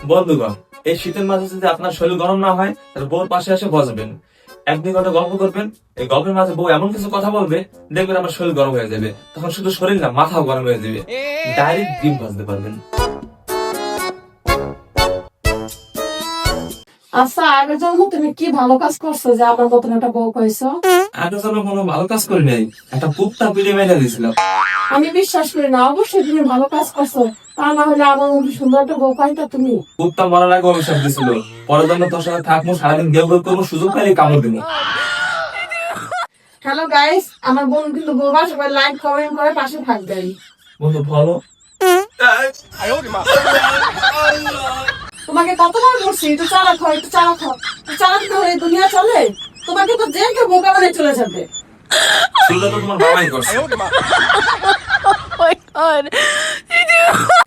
বন্ধুগণ, এই শীতের মাঝে যদি আপনার শরীর গরম না হয় তাহলে বউর পাশে এসে বসবেন, 1-2 ঘন্টা গল্প করবেন। এই গল্পের মাঝে বউ এমন কিছু কথা বলবে, দেখবেন আমার শরীর গরম হয়ে যাবে। তখন শুধু শরীর না, মাথাও গরম হয়ে যাবে, ডাইরেক্ট ডিম ভাজতে পারবেন। আচ্ছা, আগের জন্ম তুমি কি ভালো কাজ করছো যে আমার মতন একটা বউ পাইছো? আগে যেন কোনো ভালো কাজ করি নাই, একটা কুত্তা পিড়ে মেরে দিয়েছিলাম। আমি বিশ্বাস করি না, অবশ্যই তুমি ভালো কাজ করছো, তা না হলে আমার মতো সুন্দর একটা বউ পাইতা তুমি। কুত্তা মরার আগে অভিশাপ দিছিল, পরের জন্য তোর সাথে থাকবো, সারাদিন গেম করবো, সুযোগ পাইলে কামড় দেবো। হ্যালো গাইস, আমার বোন কিন্তু বলবা সবাই লাইক কমেন্ট করে পাশে থাকবেন। বন্ধু ভালো। তোমাকে কতবার বলছি একটু চালাক হয়, একটু চালাক হয়, একটু চালাক না হলে দুনিয়া চলে। তোমাকে তো যে কেউ বোকা বানিয়ে চলে যাবে। শুনলে তো তোমার বাবাই করছে।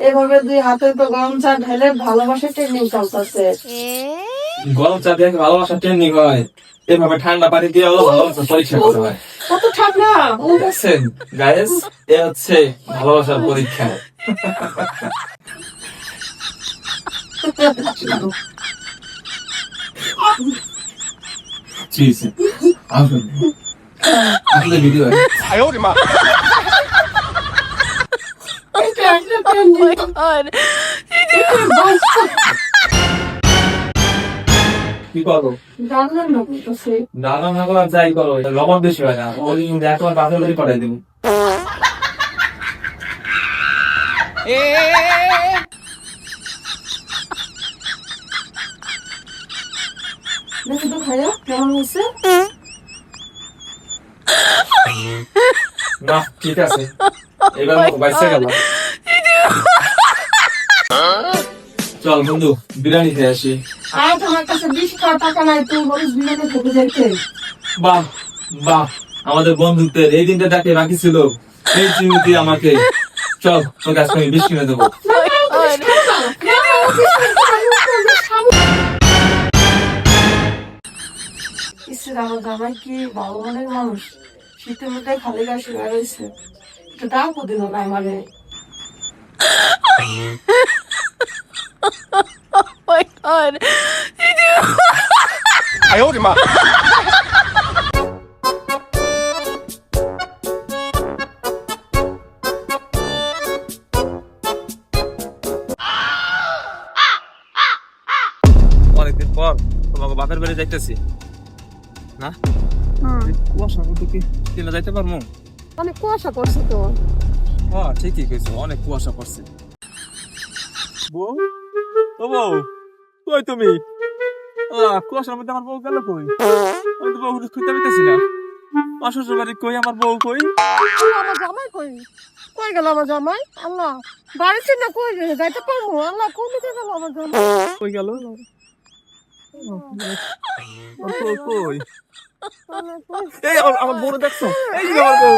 এভাবে দুই হাতে তো গরম চা ঢেলে ভালোবাসার ট্রেনিং চলতেছে। গরম চা দিয়ে ভালোবাসা ট্রেনিং হয়, এভাবে ঠান্ডা পানি দিয়ে ভালোবাসা পরীক্ষা করতে হয়। কত ঠান্ডা! দেখছেন গাইস, এ হচ্ছে ভালোবাসার পরীক্ষা। আসলে ভিডিও এটা একটা ট্রেনিং। কি করো? জানলেন না বলতেছি। দাদা না করো, যাই করো, লবণ বেশি হয় না, ওই একবার বাসা বাড়ি পাঠাই দেবো। দেখি তো খাইয়া কেমন হয়েছে। না ঠিক আছে, এবার মতো বাইসে গেল। চল বন্ধু, বিরিয়ানি খেয়ে আসি। আর তোমার কাছে 20 টাকা নাই, তুই বলিস বিরিয়ানি খেতে যাইতে। বাহ বাহ, আমাদের বন্ধুত্বের এই দিনটা ডাকে বাকি ছিল, এই চিমুতি আমাকে। চল তোকে আজকে আমি 20 কিনে দেবো। আমার জামাই কি ভালো মনের মানুষ, শীতের মধ্যে খালি গায়ে শুয়ে রয়েছে, একটু ডাকও দিল না মানে। অনেকদিন পর তোমাকে বাপের বাড়ি যাইতেছি না, কুয়াশার মধ্যে কি কিনা যাইতে পারবো? অনেক কুয়াশা করছে তো। হ্যাঁ ঠিকই কইছো, অনেক কুয়াশা পড়ছে। বউ, ও বউ, কই তুমি? কুয়াশার মধ্যে আমার বউ গেল কই? আমি তো বউ খুঁজতে পেতেছি না। আমার শ্বশুর বাড়ি কই, আমার বউ কই? আমার জামাই কই? কই গেল আমার জামাই? আল্লাহ, বাড়ি ছিল কই গেল? যাইতে পারবো? আল্লাহ, কোন দিকে গেল আমার জামাই? কই গেল? কই? এই আমার বউরে দেখছো? এই যে আমার বউ।